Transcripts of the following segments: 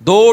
2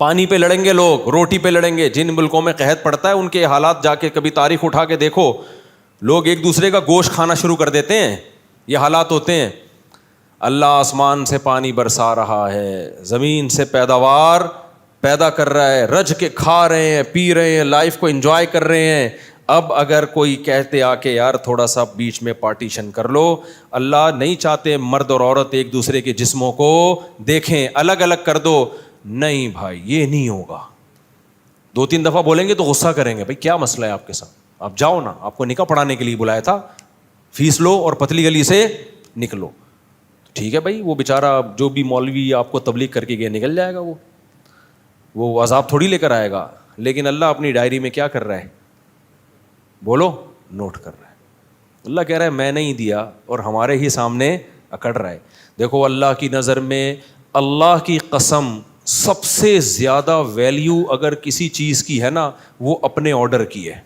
پانی پہ لڑیں گے لوگ, روٹی پہ لڑیں گے. جن ملکوں میں قحط پڑتا ہے ان کے حالات جا کے کبھی تاریخ اٹھا کے دیکھو, لوگ ایک دوسرے کا گوشت کھانا شروع کر دیتے ہیں, یہ حالات ہوتے ہیں. اللہ آسمان سے پانی برسا رہا ہے, زمین سے پیداوار پیدا کر رہا ہے, رج کے کھا رہے ہیں, پی رہے ہیں, لائف کو انجوائے کر رہے ہیں. اب اگر کوئی کہتے آ کے یار تھوڑا سا بیچ میں پارٹیشن کر لو, اللہ نہیں چاہتے مرد اور عورت ایک دوسرے کے جسموں کو دیکھیں, الگ الگ کر دو. نہیں بھائی یہ نہیں ہوگا. 2-3 دفعہ بولیں گے تو غصہ کریں گے, بھائی کیا مسئلہ ہے آپ کے ساتھ, آپ جاؤ نا, آپ کو نکاح پڑھانے کے لیے بلایا تھا, فیس لو اور پتلی گلی سے نکلو. ٹھیک ہے بھائی, وہ بیچارہ جو بھی مولوی آپ کو تبلیغ کر کے گیا نکل جائے گا, وہ عذاب تھوڑی لے کر آئے گا. لیکن اللہ اپنی ڈائری میں کیا کر رہا ہے, بولو, نوٹ کر رہا ہے. اللہ کہہ رہا ہے میں نہیں دیا, اور ہمارے ہی سامنے اکڑ رہا ہے. دیکھو اللہ کی نظر میں, اللہ کی قسم, سب سے زیادہ ویلیو اگر کسی چیز کی ہے نا, وہ اپنے آرڈر کی ہے.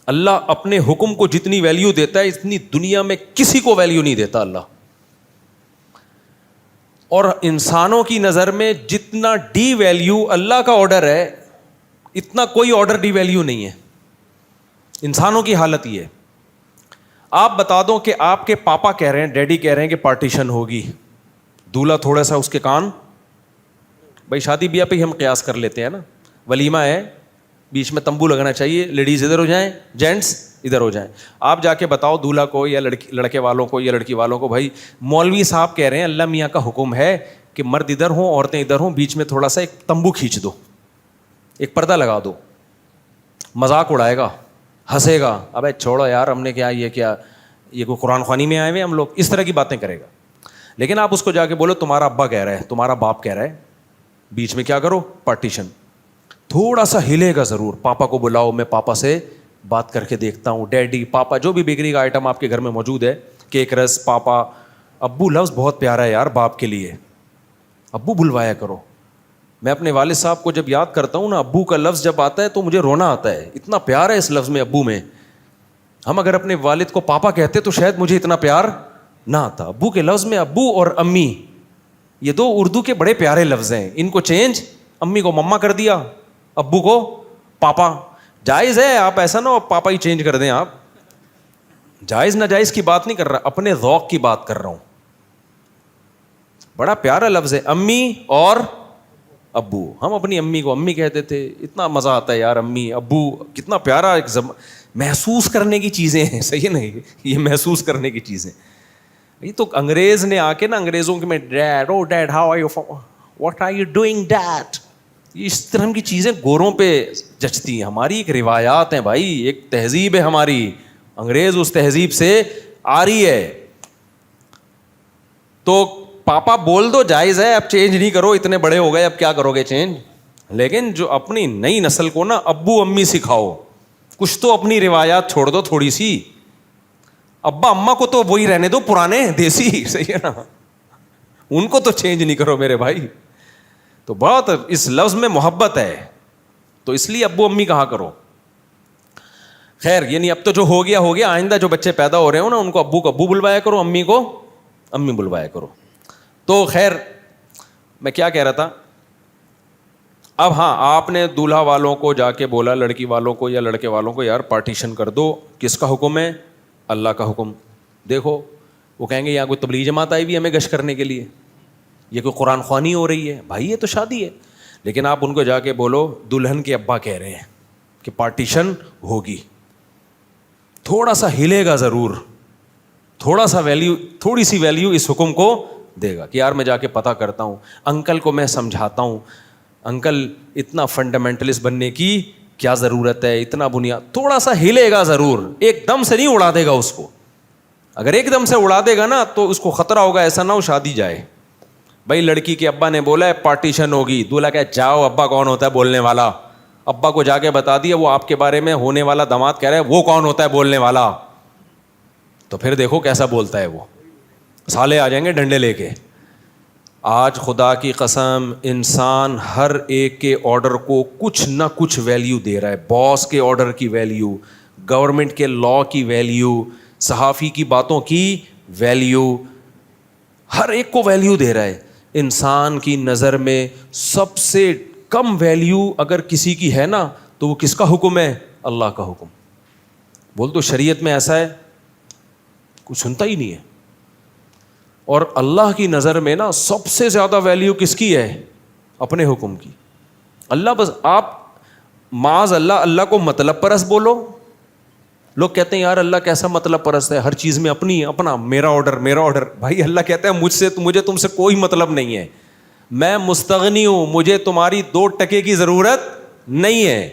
اللہ اپنے حکم کو جتنی ویلیو دیتا ہے اتنی دنیا میں کسی کو ویلیو نہیں دیتا اللہ. اور انسانوں کی نظر میں جتنا ڈی ویلیو اللہ کا آرڈر ہے, اتنا کوئی آرڈر ڈی ویلیو نہیں ہے. انسانوں کی حالت یہ ہے. آپ بتا دو کہ آپ کے پاپا کہہ رہے ہیں, ڈیڈی کہہ رہے ہیں کہ پارٹیشن ہوگی, دولہا تھوڑا سا اس کے کان, بھائی شادی بیاہ پہ ہی ہم قیاس کر لیتے ہیں نا, ولیمہ ہے, بیچ میں تمبو لگنا چاہیے, لیڈیز ادھر ہو جائیں, جینٹس ادھر ہو جائیں. آپ جا کے بتاؤ دولہا کو یا لڑکے والوں کو یا لڑکی والوں کو, بھائی مولوی صاحب کہہ رہے ہیں اللہ میاں کا حکم ہے کہ مرد ادھر ہوں عورتیں ادھر ہوں, بیچ میں تھوڑا سا ایک تمبو کھینچ دو, ایک پردہ لگا دو. مذاق اڑائے گا, ہنسے گا, ابے چھوڑو یار ہم نے کیا, یہ کوئی قرآن خوانی میں آئے ہوئے ہم لوگ, اس طرح کی باتیں کرے گا. لیکن آپ اس کو جا کے بولو تمہارا ابا کہہ رہا ہے, تمہارا باپ کہہ رہا ہے, بیچ میں کیا کرو, پارٹیشن. تھوڑا سا ہلے گا ضرور. پاپا کو بلاؤ, میں پاپا سے بات کر کے دیکھتا ہوں, ڈیڈی, پاپا, جو بھی بیکری کا آئٹم آپ کے گھر میں موجود ہے, کیک رس, پاپا. ابو لفظ بہت پیارا ہے یار باپ کے لیے, ابو بلوایا کرو. میں اپنے والد صاحب کو جب یاد کرتا ہوں نا, ابو کا لفظ جب آتا ہے تو مجھے رونا آتا ہے, اتنا پیار ہے اس لفظ میں ابو میں. ہم اگر اپنے والد کو پاپا کہتے تو شاید مجھے اتنا پیار نہ آتا. ابو کے لفظ میں ابو اور امی, یہ 2 اردو کے بڑے پیارے لفظ ہیں, ان کو چینج, امی کو مما کر دیا, ابو کو پاپا. جائز ہے, آپ ایسا نہ ہو پاپا ہی چینج کر دیں آپ, جائز ناجائز کی بات نہیں کر رہا, اپنے ذوق کی بات کر رہا ہوں. بڑا پیارا لفظ ہے امی اور ابو. ہم اپنی امی کو امی کہتے تھے, اتنا مزہ آتا ہے یار, امی ابو کتنا پیارا ایک محسوس کرنے کی چیزیں ہیں. صحیح ہے نہیں, یہ محسوس کرنے کی چیزیں. یہ تو انگریز نے آ کے نا, انگریزوں کے میں dad, oh dad how are you, what are you doing dad, اس طرح کی چیزیں گوروں پہ جچتی ہیں. ہماری ایک روایات ہیں بھائی, ایک تہذیب ہے ہماری, انگریز اس تہذیب سے آ رہی ہے. تو پاپا بول دو, جائز ہے, اب چینج نہیں کرو, اتنے بڑے ہو گئے اب کیا کرو گے چینج. لیکن جو اپنی نئی نسل کو نا ابو امی سکھاؤ, کچھ تو اپنی روایات چھوڑ دو تھوڑی سی. ابا اما کو تو وہی رہنے دو پرانے دیسی, صحیح ہے نا, ان کو تو چینج نہیں کرو میرے بھائی. تو بہت اس لفظ میں محبت ہے, تو اس لیے ابو امی کہا کرو. خیر یعنی اب تو جو ہو گیا ہو گیا, آئندہ جو بچے پیدا ہو رہے ہو نا ان کو ابو کو ابو بلوایا کرو, امی کو امی بلوایا کرو. تو خیر میں کیا کہہ رہا تھا. اب ہاں, آپ نے دولہا والوں کو جا کے بولا, لڑکی والوں کو یا لڑکے والوں کو, یار پارٹیشن کر دو. کس کا حکم ہے, اللہ کا حکم. دیکھو وہ کہیں گے یہاں کوئی تبلیغ جماعت آئی بھی ہمیں گشت کرنے کے لیے, یہ کوئی قرآن خوانی ہو رہی ہے. بھائی یہ تو شادی ہے. لیکن آپ ان کو جا کے بولو دلہن کے ابا کہہ رہے ہیں کہ پارٹیشن ہوگی, تھوڑا سا ہلے گا ضرور, تھوڑا سا ویلیو, تھوڑی سی ویلیو اس حکم کو دے گا کہ یار میں جا کے پتہ کرتا ہوں, انکل کو میں سمجھاتا ہوں, انکل اتنا فنڈامنٹلسٹ بننے کی کیا ضرورت ہے, اتنا بنیاد. تھوڑا سا ہلے گا ضرور, ایک دم سے نہیں اڑا دے گا اس کو. اگر ایک دم سے اڑا دے گا نا تو اس کو خطرہ ہوگا, ایسا نہ ہو شادی جائے. بھائی لڑکی کے ابا نے بولا ہے پارٹیشن ہوگی, دولہا کہ جاؤ, ابا کون ہوتا ہے بولنے والا, ابا کو جا کے بتا دیا وہ آپ کے بارے میں ہونے والا داماد کہہ رہا ہے وہ کون ہوتا ہے بولنے والا. تو پھر دیکھو کیسا بولتا ہے وہ, سالے آ جائیں گے ڈنڈے لے کے. آج خدا کی قسم انسان ہر ایک کے آرڈر کو کچھ نہ کچھ ویلیو دے رہا ہے. باس کے آرڈر کی ویلیو, گورنمنٹ کے لا کی ویلیو, صحافی کی باتوں کی ویلیو, ہر ایک کو ویلیو دے رہا ہے. انسان کی نظر میں سب سے کم ویلیو اگر کسی کی ہے نا تو وہ کس کا حکم ہے؟ اللہ کا حکم. بول تو شریعت میں ایسا ہے کوئی سنتا ہی نہیں ہے. اور اللہ کی نظر میں نا سب سے زیادہ ویلیو کس کی ہے؟ اپنے حکم کی. اللہ بس آپ معاذ اللہ کو مطلب پرست بولو. لوگ کہتے ہیں یار اللہ کیسا مطلب پرست ہے, ہر چیز میں اپنی اپنا میرا آرڈر. بھائی اللہ کہتا ہے مجھے تم سے کوئی مطلب نہیں ہے, میں مستغنی ہوں, مجھے تمہاری 2 ٹکے کی ضرورت نہیں ہے,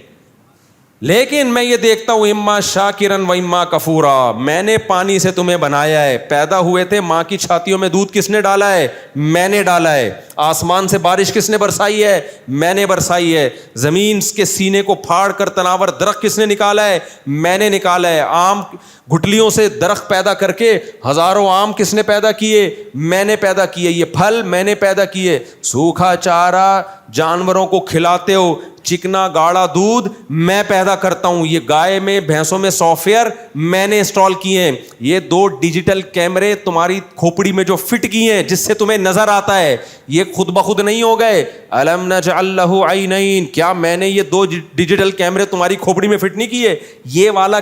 لیکن میں یہ دیکھتا ہوں اما شاکرن و اما کفورا. میں نے پانی سے تمہیں بنایا ہے, پیدا ہوئے تھے ماں کی چھاتیوں میں دودھ کس نے ڈالا ہے؟ میں نے ڈالا ہے. آسمان سے بارش کس نے برسائی ہے؟ میں نے برسائی ہے. زمین کے سینے کو پھاڑ کر تناور درخت کس نے نکالا ہے؟ میں نے نکالا ہے. آم گٹلیوں سے درخت پیدا کر کے ہزاروں آم کس نے پیدا کیے؟ میں نے پیدا کیے. یہ پھل میں نے پیدا کیے. سوکھا چارہ جانوروں کو کھلاتے ہو, چکنا گاڑا دودھ میں پیدا کرتا ہوں. یہ گائے میں بھینسوں میں سافٹ ویئر میں نے انسٹال کیے ہیں. یہ 2 ڈیجیٹل کیمرے تمہاری کھوپڑی میں جو فٹ کیے ہیں جس سے تمہیں نظر آتا ہے, یہ خود بخود نہیں ہو گئے. الم نجعل لہ عینین, کیا میں نے یہ 2 ڈیجیٹل کیمرے تمہاری کھوپڑی میں فٹ نہیں کیے؟ یہ والا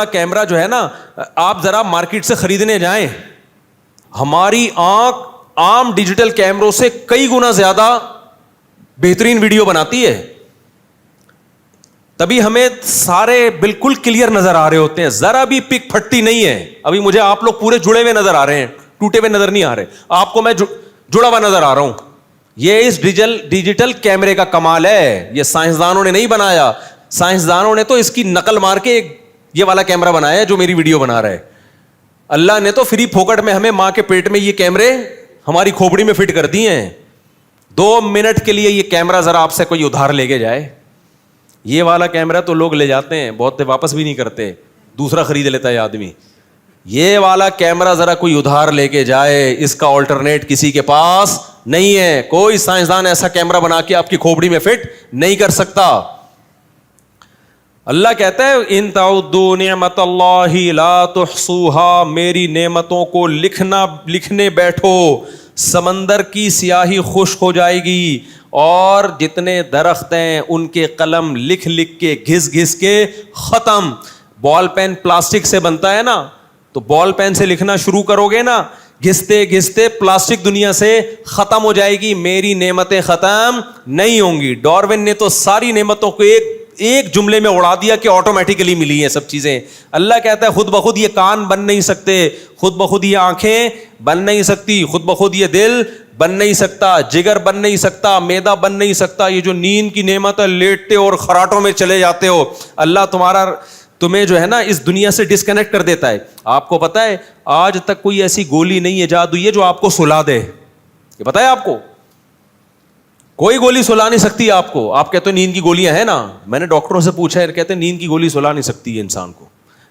کیمرہ جو ہے نا, آپ ذرا مارکیٹ سے خریدنے جائیں, ہماری آنکھ عام ڈیجیٹل کیمروں سے کئی گنا زیادہ بہترین ویڈیو بناتی ہے. تبھی ہمیں سارے بالکل کلیئر نظر آ رہے ہوتے ہیں, ذرا بھی پک پھٹتی نہیں ہے. ابھی مجھے آپ لوگ پورے جڑے ہوئے نظر آ رہے ہیں, ٹوٹے ہوئے نظر نہیں آ رہے. آپ کو میں جڑا ہوا نظر آ رہا ہوں. یہ اس ڈیجیٹل کیمرے کا کمال ہے. یہ سائنسدانوں نے نہیں بنایا, سائنسدانوں نے تو اس کی نقل مار کے یہ والا کیمرہ بنایا ہے جو میری ویڈیو بنا رہا ہے. اللہ نے تو فری پھوکٹ میں ہمیں ماں کے پیٹ میں یہ کیمرے ہماری کھوپڑی میں فٹ کر دیے ہیں. 2 منٹ کے لیے یہ کیمرہ ذرا آپ سے کوئی ادھار لے کے جائے, یہ والا کیمرہ تو لوگ لے جاتے ہیں, بہت واپس بھی نہیں کرتے, دوسرا خرید لیتا ہے آدمی. یہ والا کیمرہ ذرا کوئی ادھار لے کے جائے, اس کا آلٹرنیٹ کسی کے پاس نہیں ہے. کوئی سائنسدان ایسا کیمرہ بنا کے آپ کی کھوپڑی میں فٹ نہیں کر سکتا. اللہ کہتا ہے ان تعدوا نعمت اللہ لا تحصوها, میری نعمتوں کو لکھنے بیٹھو, سمندر کی سیاہی خشک ہو جائے گی, اور جتنے درخت ہیں ان کے قلم لکھ کے گھس کے ختم. بال پین پلاسٹک سے بنتا ہے نا, تو بال پین سے لکھنا شروع کرو گے نا, گھستے پلاسٹک دنیا سے ختم ہو جائے گی, میری نعمتیں ختم نہیں ہوں گی. ڈاروین نے تو ساری نعمتوں کو ایک جملے میں اڑا دیا کہ آٹومیٹیکلی ملی ہیں سب چیزیں. اللہ کہتا ہے خود بخود یہ کان بن نہیں سکتے, خود بخود یہ آنکھیں بن نہیں سکتی, خود بخود یہ دل بن نہیں سکتا, جگر بن نہیں سکتا, معدہ بن نہیں سکتا. یہ جو نیند کی نعمت ہے, لیٹتے اور خراٹوں میں چلے جاتے ہو, اللہ تمہیں جو ہے نا اس دنیا سے ڈسکنیکٹ کر دیتا ہے. آپ کو پتا ہے آج تک کوئی ایسی گولی نہیں ایجاد ہوئی ہے جو آپ کو سلا دے. یہ پتا ہے آپ کو, کوئی گولی سلا نہیں سکتی آپ کو. آپ کہتے ہیں نیند کی گولیاں ہیں نا, میں نے ڈاکٹروں سے پوچھا ہے, کہتے ہیں نیند کی گولی سلا نہیں سکتی ہے انسان کو.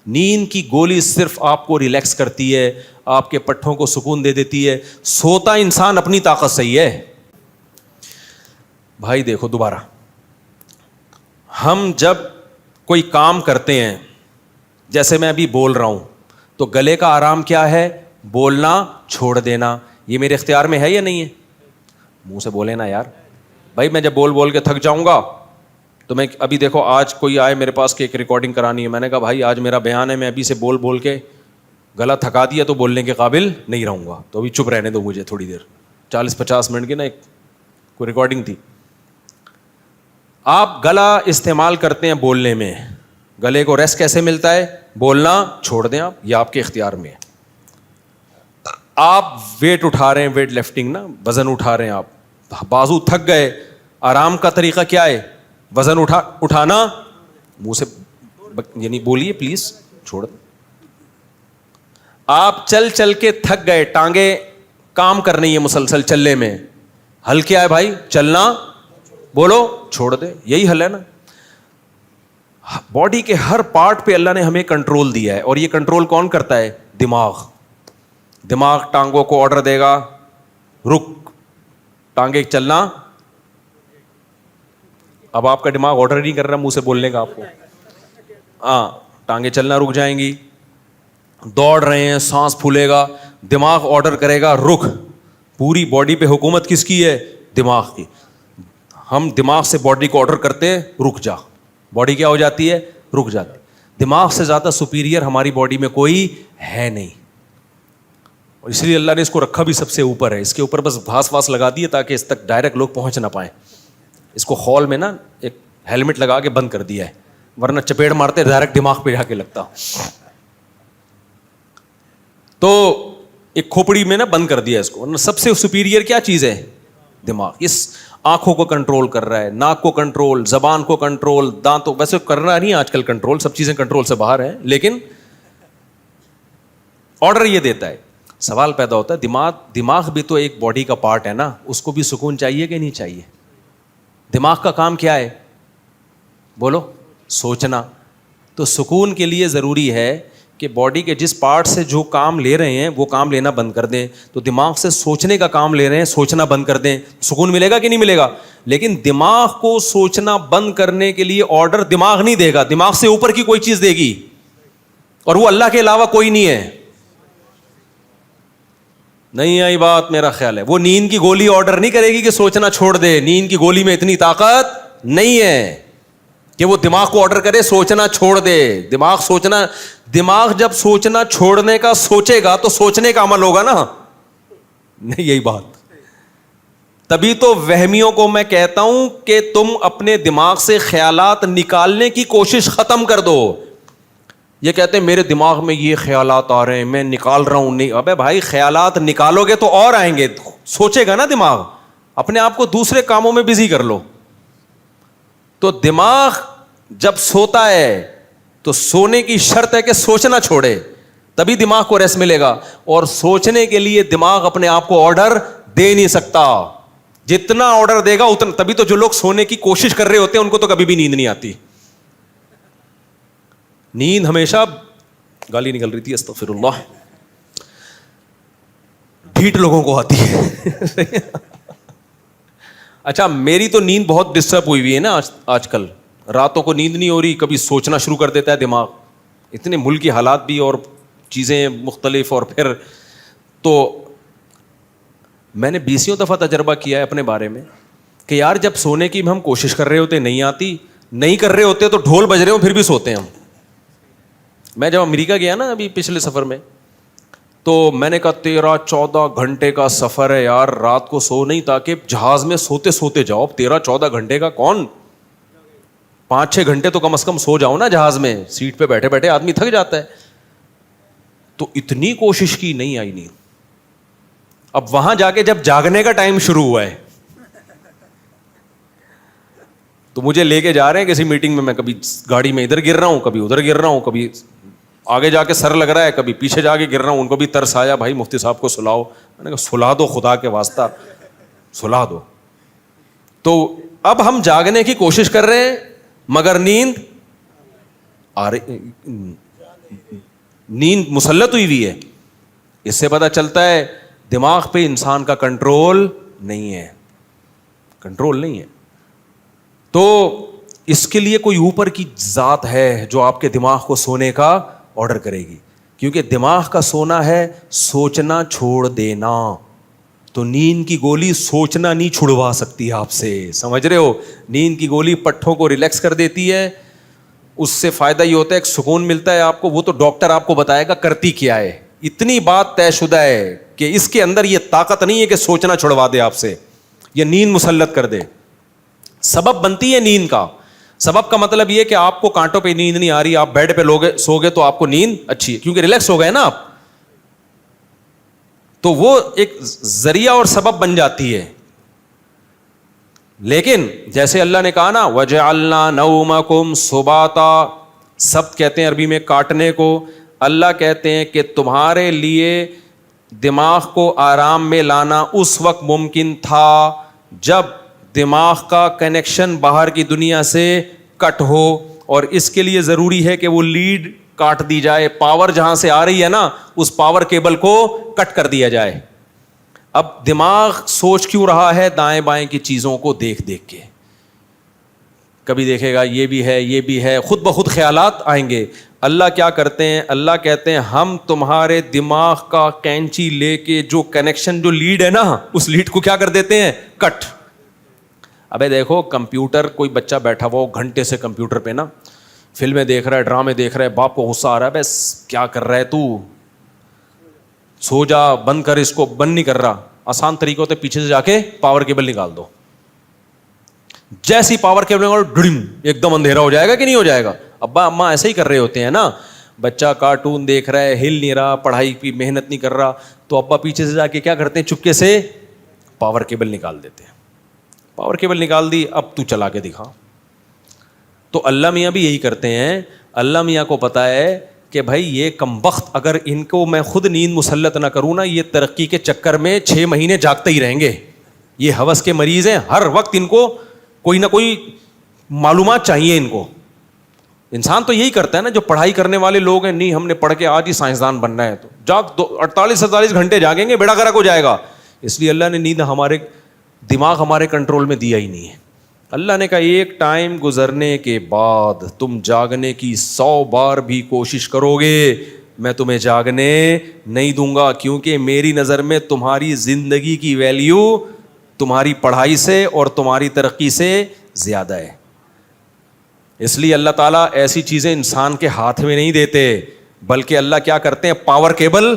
نیند کی گولی صرف آپ کو ریلیکس کرتی ہے, آپ کے پٹھوں کو سکون دے دیتی ہے. سوتا انسان اپنی طاقت سے ہی ہے. بھائی دیکھو دوبارہ, ہم جب کوئی کام کرتے ہیں, جیسے میں ابھی بول رہا ہوں, تو گلے کا آرام کیا ہے؟ بولنا چھوڑ دینا. یہ میرے اختیار میں ہے یا نہیں ہے؟ منہ سے بولے نا یار. بھائی میں جب بول کے تھک جاؤں گا تو میں ابھی دیکھو, آج کوئی آئے میرے پاس کہ ایک ریکارڈنگ کرانی ہے, میں نے کہا بھائی آج میرا بیان ہے, میں ابھی سے بول کے گلا تھکا دیا تو بولنے کے قابل نہیں رہوں گا, تو ابھی چپ رہنے دو مجھے تھوڑی دیر, 40-50 منٹ کی نا ایک کوئی ریکارڈنگ تھی. آپ گلا استعمال کرتے ہیں بولنے میں, گلے کو ریسٹ کیسے ملتا ہے؟ بولنا چھوڑ دیں آپ, یہ آپ کے اختیار میں ہے. آپ ویٹ اٹھا رہے ہیں, ویٹ لفٹنگ نا, وزن اٹھا رہے ہیں, آپ بازو تھک گئے, آرام کا طریقہ کیا ہے؟ وزن اٹھانا, منہ سے یعنی بولیے پلیز, چھوڑ دیں. آپ چل کے تھک گئے, ٹانگیں کام کر رہی ہیں مسلسل چلنے میں, حل کیا ہے بھائی؟ چلنا, بولو چھوڑ دے. یہی حل ہے نا. باڈی کے ہر پارٹ پہ اللہ نے ہمیں کنٹرول دیا ہے, اور یہ کنٹرول کون کرتا ہے؟ دماغ ٹانگوں کو آرڈر دے گا, رک, ٹانگیں چلنا. اب آپ کا دماغ آرڈر نہیں کر رہا منہ سے بولنے کا آپ کو, ہاں ٹانگیں چلنا رک جائیں گی. دوڑ رہے ہیں, سانس پھولے گا, دماغ آرڈر کرے گا رک. پوری باڈی پہ حکومت کس کی ہے؟ دماغ کی. ہم دماغ سے باڈی کو آرڈر کرتے ہیں رک جا. باڈی کیا ہو جاتی ہے؟ رک جاتی. دماغ سے زیادہ سپیریئر ہماری باڈی میں کوئی ہے نہیں, اور اس لیے اللہ نے اس کو رکھا بھی سب سے اوپر ہے. اس کے اوپر بس گھاس واس لگا دیے تاکہ اس تک ڈائریکٹ لوگ پہنچ نہ پائیں. اس کو ہال میں نا ایک ہیلمٹ لگا کے بند کر دیا ہے, ورنہ چپیڑ مارتے ڈائریکٹ دماغ پہ جا کے لگتا. تو ایک کھوپڑی میں نا بند کر دیا اس کو. ورنہ سب سے سپیریئر کیا چیز ہے؟ دماغ. اس آنکھوں کو کنٹرول کر رہا ہے, ناک کو کنٹرول, زبان کو کنٹرول, دانتوں, ویسے کرنا نہیں آج کل کنٹرول, سب چیزیں کنٹرول سے باہر ہیں, لیکن آرڈر یہ دیتا ہے. سوال پیدا ہوتا ہے دماغ بھی تو ایک باڈی کا پارٹ ہے نا, اس کو بھی سکون چاہیے کہ نہیں چاہیے؟ دماغ کا کام کیا ہے بولو؟ سوچنا. تو سکون کے لیے ضروری ہے کہ باڈی کے جس پارٹ سے جو کام لے رہے ہیں وہ کام لینا بند کر دیں. تو دماغ سے سوچنے کا کام لے رہے ہیں, سوچنا بند کر دیں, سکون ملے گا کہ نہیں ملے گا؟ لیکن دماغ کو سوچنا بند کرنے کے لیے آرڈر دماغ نہیں دے گا, دماغ سے اوپر کی کوئی چیز دے گی, اور وہ اللہ کے علاوہ کوئی نہیں ہے. نہیں آئی بات؟ میرا خیال ہے وہ نیند کی گولی آرڈر نہیں کرے گی کہ سوچنا چھوڑ دے. نیند کی گولی میں اتنی طاقت نہیں ہے کہ وہ دماغ کو آرڈر کرے سوچنا چھوڑ دے. دماغ جب سوچنا چھوڑنے کا سوچے گا تو سوچنے کا عمل ہوگا نا. نہیں یہی بات. تبھی تو وہمیوں کو میں کہتا ہوں کہ تم اپنے دماغ سے خیالات نکالنے کی کوشش ختم کر دو. یہ کہتے ہیں میرے دماغ میں یہ خیالات آ رہے ہیں میں نکال رہا ہوں. نہیں, ابے بھائی خیالات نکالو گے تو اور آئیں گے. سوچے گا نا دماغ. اپنے آپ کو دوسرے کاموں میں بزی کر لو. تو دماغ جب سوتا ہے تو سونے کی شرط ہے کہ سوچنا چھوڑے, تبھی دماغ کو ریسٹ ملے گا. اور سوچنے کے لیے دماغ اپنے آپ کو آرڈر دے نہیں سکتا. جتنا آرڈر دے گا اتنا. تبھی تو جو لوگ سونے کی کوشش کر رہے ہوتے ہیں ان کو تو کبھی بھی نیند نہیں آتی. نیند ہمیشہ گالی نکل رہی تھی استغفر اللہ, ڈھیٹ لوگوں کو آتی ہے. اچھا میری تو نیند بہت ڈسٹرب ہوئی ہوئی ہے نا آج کل. راتوں کو نیند نہیں ہو رہی, کبھی سوچنا شروع کر دیتا ہے دماغ. اتنے ملک کی حالات بھی اور چیزیں مختلف. اور پھر تو میں نے 20 دفعہ تجربہ کیا ہے اپنے بارے میں کہ یار جب سونے کی ہم کوشش کر رہے ہوتے نہیں آتی, نہیں کر رہے ہوتے تو ڈھول بج رہے ہوں پھر بھی سوتے ہیں ہم. میں جب امریکہ گیا نا ابھی پچھلے سفر میں, تو میں نے کہا 13-14 گھنٹے کا سفر ہے یار, رات کو سو نہیں تاکہ جہاز میں سوتے سوتے جاؤ. 13-14 گھنٹے کا کون, 5-6 گھنٹے تو کم از کم سو جاؤ نا جہاز میں. سیٹ پہ بیٹھے بیٹھے آدمی تھک جاتا ہے. تو اتنی کوشش کی, نہیں آئی نیند. اب وہاں جا کے جب جاگنے کا ٹائم شروع ہوا ہے تو مجھے لے کے جا رہے ہیں کسی میٹنگ میں کبھی گاڑی میں ادھر گر رہا ہوں, کبھی ادھر گر رہا ہوں, کبھی آگے جا کے سر لگ رہا ہے, کبھی پیچھے جا کے گر رہا ہوں. ان کو بھی ترس آیا, بھائی مفتی صاحب کو سلاؤ. میں نے کہا سلا دو خدا کے واسطہ, سلا دو. تو اب ہم جاگنے کی کوشش کر رہے ہیں مگر نیند آ رہی, نیند مسلط ہوئی ہوئی ہے. اس سے پتہ چلتا ہے دماغ پہ انسان کا کنٹرول نہیں ہے, کنٹرول نہیں ہے. تو اس کے لیے کوئی اوپر کی ذات ہے جو آپ کے دماغ کو سونے کا آرڈر کرے گی, کیونکہ دماغ کا سونا ہے سوچنا چھوڑ دینا. تو نیند کی گولی سوچنا نہیں چھڑوا سکتی آپ سے, سمجھ رہے ہو؟ نیند کی گولی پٹھوں کو ریلیکس کر دیتی ہے, اس سے فائدہ یہ ہوتا ہے ایک سکون ملتا ہے آپ کو. وہ تو ڈاکٹر آپ کو بتائے گا کرتی کیا ہے. اتنی بات طے شدہ ہے کہ اس کے اندر یہ طاقت نہیں ہے کہ سوچنا چھڑوا دے آپ سے, یہ نیند مسلط کر دے. سبب بنتی ہے نیند کا. سبب کا مطلب یہ کہ آپ کو کانٹوں پہ نیند نہیں آ رہی, آپ بیڈ پہ سو گے تو آپ کو نیند اچھی ہے کیونکہ ریلیکس ہو گئے نا آپ. تو وہ ایک ذریعہ اور سبب بن جاتی ہے. لیکن جیسے اللہ نے کہا نا وَجَعَلْنَا نَوْمَكُمْ سُبَاتًا, سبت کہتے ہیں عربی میں کاٹنے کو. اللہ کہتے ہیں کہ تمہارے لیے دماغ کو آرام میں لانا اس وقت ممکن تھا جب دماغ کا کنیکشن باہر کی دنیا سے کٹ ہو, اور اس کے لیے ضروری ہے کہ وہ لیڈ کاٹ دی جائے. پاور جہاں سے آ رہی ہے نا اس پاور کیبل کو کٹ کر دیا جائے. اب دماغ سوچ کیوں رہا ہے دائیں بائیں کی چیزوں کو دیکھ دیکھ کے, کبھی دیکھے گا یہ بھی ہے یہ بھی ہے, خود بخود خیالات آئیں گے. اللہ کیا کرتے ہیں؟ اللہ کہتے ہیں ہم تمہارے دماغ کا کینچی لے کے جو کنیکشن جو لیڈ ہے نا اس لیڈ کو کیا کر دیتے ہیں؟ کٹ. ابے دیکھو کمپیوٹر, کوئی بچہ بیٹھا ہوا گھنٹے سے کمپیوٹر پہ نا فلمیں دیکھ رہا ہے, ڈرامے دیکھ رہا ہے, باپ کو غصہ آ رہا ہے بس کیا کر رہا ہے تو, سو جا, بند کر اس کو, بند نہیں کر رہا. آسان طریقہ ہوتا ہے پیچھے سے جا کے پاور کیبل نکال دو. جیسی پاور کیبل نکالو ڈڑنگ ایک دم اندھیرا ہو جائے گا کہ نہیں ہو جائے گا؟ ابا اماں ایسے ہی کر رہے ہوتے ہیں نا, بچہ کارٹون دیکھ رہا ہے, ہل نہیں رہا, پڑھائی کی محنت نہیں کر رہا, تو ابا پیچھے سے جا کے کیا کرتے ہیں؟ چپکے سے پاور کیبل نکال دیتے ہیں. پاور کیبل نکال دی, اب تو چلا کے دکھا. تو اللہ میاں بھی یہی کرتے ہیں. اللہ میاں کو پتا ہے کہ بھائی یہ کمبخت اگر ان کو میں خود نیند مسلط نہ کروں نا, یہ ترقی کے چکر میں 6 مہینے جاگتے ہی رہیں گے. یہ ہوس کے مریض ہیں, ہر وقت ان کو کوئی نہ کوئی معلومات چاہیے ان کو. انسان تو یہی کرتا ہے نا, جو پڑھائی کرنے والے لوگ ہیں, نہیں ہم نے پڑھ کے آج ہی سائنسدان بننا ہے, تو جاگ 48 گھنٹے جاگیں گے, بیڑا گرک ہو جائے گا. اس لیے اللہ نے نیند ہمارے دماغ ہمارے کنٹرول میں دیا ہی نہیں ہے. اللہ نے کہا ایک ٹائم گزرنے کے بعد تم جاگنے کی 100 بار بھی کوشش کرو گے, میں تمہیں جاگنے نہیں دوں گا, کیونکہ میری نظر میں تمہاری زندگی کی ویلیو تمہاری پڑھائی سے اور تمہاری ترقی سے زیادہ ہے. اس لیے اللہ تعالیٰ ایسی چیزیں انسان کے ہاتھ میں نہیں دیتے, بلکہ اللہ کیا کرتے ہیں؟ پاور کیبل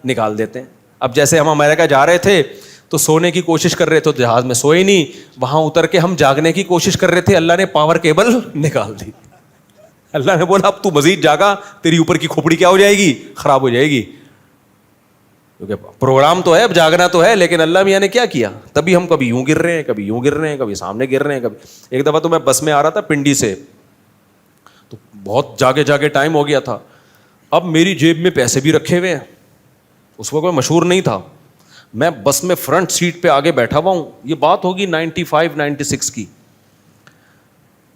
نکال دیتے ہیں. اب جیسے ہم امریکہ جا رہے تھے تو سونے کی کوشش کر رہے تھے, تو جہاز میں سوئے نہیں, وہاں اتر کے ہم جاگنے کی کوشش کر رہے تھے, اللہ نے پاور کیبل نکال دی. اللہ نے بولا اب تو مزید جاگا, تیری اوپر کی کھوپڑی کیا ہو جائے گی؟ خراب ہو جائے گی. کیونکہ پروگرام تو ہے, اب جاگنا تو ہے, لیکن اللہ میاں نے کیا کیا؟ تبھی ہم کبھی یوں گر رہے ہیں, کبھی یوں گر رہے ہیں, کبھی سامنے گر رہے ہیں, کبھی. ایک دفعہ تو میں بس میں آ رہا تھا پنڈی سے, تو بہت جاگے جاگے ٹائم ہو گیا تھا. اب میری جیب میں پیسے بھی رکھے ہوئے ہیں, اس وقت میں مشہور نہیں تھا, میں بس میں فرنٹ سیٹ پہ آگے بیٹھا ہوا ہوں. یہ بات ہوگی 95-96 کی.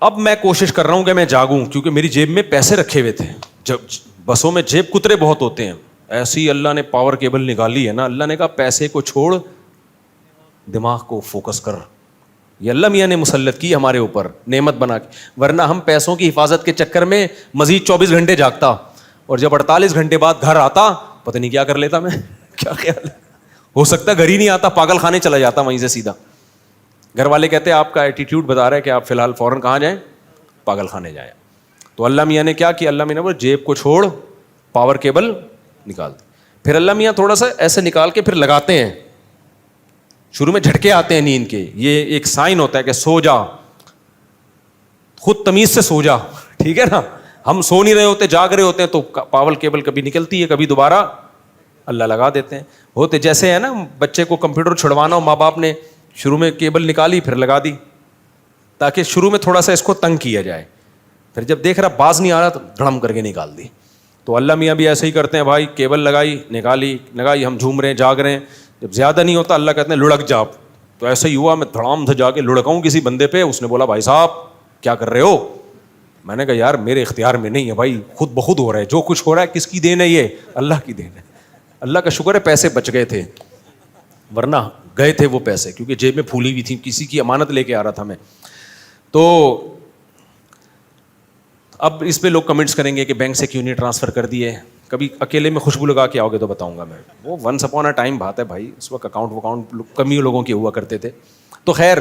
اب میں کوشش کر رہا ہوں کہ میں جاگوں, کیونکہ میری جیب میں پیسے رکھے ہوئے تھے. جب بسوں میں جیب کترے بہت ہوتے ہیں, ایسی اللہ نے پاور کیبل نکالی ہے نا, اللہ نے کہا پیسے کو چھوڑ, دماغ کو فوکس کر. یہ اللہ میاں نے مسلط کی ہمارے اوپر نعمت بنا کے, ورنہ ہم پیسوں کی حفاظت کے چکر میں مزید 24 گھنٹے جاگتا, اور جب 48 گھنٹے بعد گھر آتا پتہ نہیں کیا کر لیتا میں. کیا خیال ہے؟ ہو سکتا ہے گھر ہی نہیں آتا, پاگل خانے چلا جاتا وہیں سے سیدھا. گھر والے کہتے ہیں آپ کا ایٹیٹیوڈ بتا رہا ہے کہ آپ فی الحال فوراً کہاں جائیں؟ پاگل خانے جائیں. تو اللہ میاں نے کیا کیا؟ اللہ میاں نے بولا جیب کو چھوڑ, پاور کیبل نکال دے. پھر اللہ میاں تھوڑا سا ایسے نکال کے پھر لگاتے ہیں. شروع میں جھٹکے آتے ہیں نیند کے, یہ ایک سائن ہوتا ہے کہ سو جا, خود تمیز سے سو جا, ٹھیک ہے نا. ہم سو نہیں رہے ہوتے, جاگ رہے ہوتے ہیں, تو پاور کیبل کبھی نکلتی ہے, کبھی دوبارہ اللہ لگا دیتے ہیں. ہوتے جیسے ہے نا, بچے کو کمپیوٹر چھڑوانا ہو, ماں باپ نے شروع میں کیبل نکالی پھر لگا دی, تاکہ شروع میں تھوڑا سا اس کو تنگ کیا جائے, پھر جب دیکھ رہا باز نہیں آ رہا تو دھڑم کر کے نکال دی. تو اللہ میاں بھی ایسے ہی کرتے ہیں بھائی, کیبل لگائی, نکالی, لگائی, ہم جھوم رہے ہیں, جاگ رہے ہیں, جب زیادہ نہیں ہوتا اللہ کہتے ہیں لڑک جا. تو ایسا ہی ہوا, میں دھڑام سے جا کے لڑکاؤں کسی بندے پہ. اس نے بولا بھائی صاحب کیا کر رہے ہو؟ میں نے کہا یار میرے اختیار میں نہیں ہے بھائی, خود بخود ہو رہا ہے, جو کچھ ہو رہا ہے کس کی دین ہے؟ یہ اللہ کی دین ہے. اللہ کا شکر ہے پیسے بچ گئے تھے, ورنہ گئے تھے وہ پیسے, کیونکہ جیب میں پھولی ہوئی تھی, کسی کی امانت لے کے آ رہا تھا میں. تو اب اس پہ لوگ کمنٹس کریں گے کہ بینک سے کیوں نہیں ٹرانسفر کر دیے. کبھی اکیلے میں خوشبو لگا کے آؤ گے تو بتاؤں گا میں. وہ ونس اپون اے ٹائم بات ہے بھائی, اس وقت اکاؤنٹ کم ہی لوگوں کے ہوا کرتے تھے. تو خیر,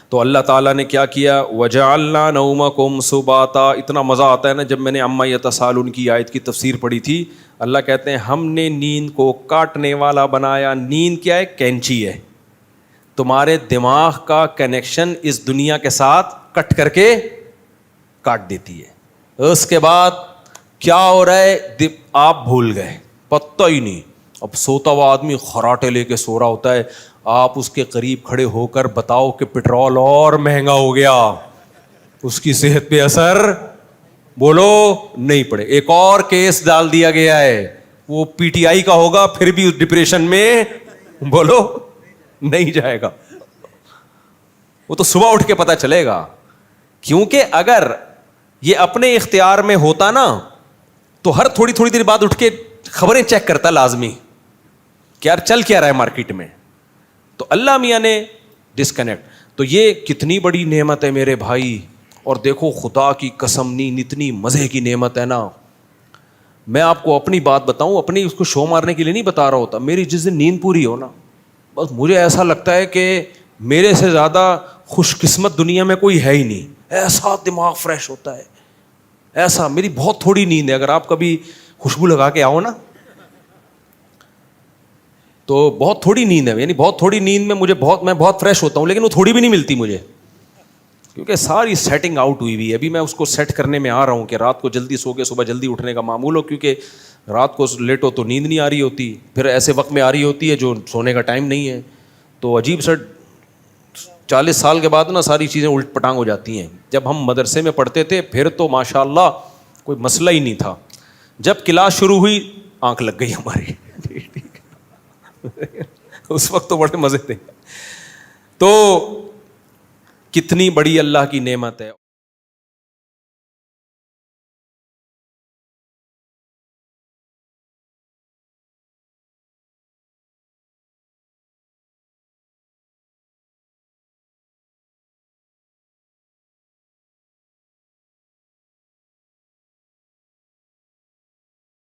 تو اللہ تعالیٰ نے کیا کیا؟ وَجَعَلْنَا نَوْمَكُمْ سُبَاتًا. اتنا مزہ آتا ہے نا جب میں نے عَمَّا يَتَسَاءَلُونَ کی آیت کی تفسیر پڑھی تھی. اللہ کہتے ہیں ہم نے نیند کو کاٹنے والا بنایا. نیند کیا ہے؟ کینچی ہے. تمہارے دماغ کا کنیکشن اس دنیا کے ساتھ کٹ کر کے کاٹ دیتی ہے. اس کے بعد کیا ہو رہا ہے آپ بھول گئے, پتہ ہی نہیں. اب سوتا ہوا آدمی خراٹے لے کے سو رہا ہوتا ہے, آپ اس کے قریب کھڑے ہو کر بتاؤ کہ پٹرول اور مہنگا ہو گیا, اس کی صحت پہ اثر بولو نہیں پڑے. ایک اور کیس ڈال دیا گیا ہے, وہ پی ٹی آئی کا ہوگا, پھر بھی اس ڈپریشن میں بولو نہیں جائے گا. وہ تو صبح اٹھ کے پتہ چلے گا. کیونکہ اگر یہ اپنے اختیار میں ہوتا نا تو ہر تھوڑی تھوڑی دیر بعد اٹھ کے خبریں چیک کرتا لازمی کہ یار چل کیا رہا ہے مارکیٹ میں. تو اللہ میاں نے ڈسکنیکٹ. تو یہ کتنی بڑی نعمت ہے میرے بھائی. اور دیکھو خدا کی قسم نیند اتنی مزے کی نعمت ہے نا. میں آپ کو اپنی بات بتاؤں, اپنی اس کو شو مارنے کے لیے نہیں بتا رہا ہوتا, میری جس دن نیند پوری ہو نا, بس مجھے ایسا لگتا ہے کہ میرے سے زیادہ خوش قسمت دنیا میں کوئی ہے ہی نہیں. ایسا دماغ فریش ہوتا ہے, ایسا. میری بہت تھوڑی نیند ہے, اگر آپ کبھی خوشبو لگا کے آؤ نا تو بہت تھوڑی نیند ہے, یعنی بہت تھوڑی نیند میں میں بہت فریش ہوتا ہوں, لیکن وہ تھوڑی بھی نہیں ملتی مجھے, کیونکہ ساری سیٹنگ آؤٹ ہوئی ہوئی ہے. ابھی میں اس کو سیٹ کرنے میں آ رہا ہوں کہ رات کو جلدی سو کے صبح جلدی اٹھنے کا معمول ہو, کیونکہ رات کو لیٹو تو نیند نہیں آ رہی ہوتی, پھر ایسے وقت میں آ رہی ہوتی ہے جو سونے کا ٹائم نہیں ہے. تو عجیب سا 40 سال کے بعد نا ساری چیزیں الٹ پٹانگ ہو جاتی ہیں. جب ہم مدرسے میں پڑھتے تھے پھر تو ماشاء اللہ کوئی مسئلہ ہی نہیں تھا, جب کلاس شروع ہوئی آنکھ لگ گئی ہماری. اس وقت تو بڑے مزے تھے. تو کتنی بڑی اللہ کی نعمت ہے.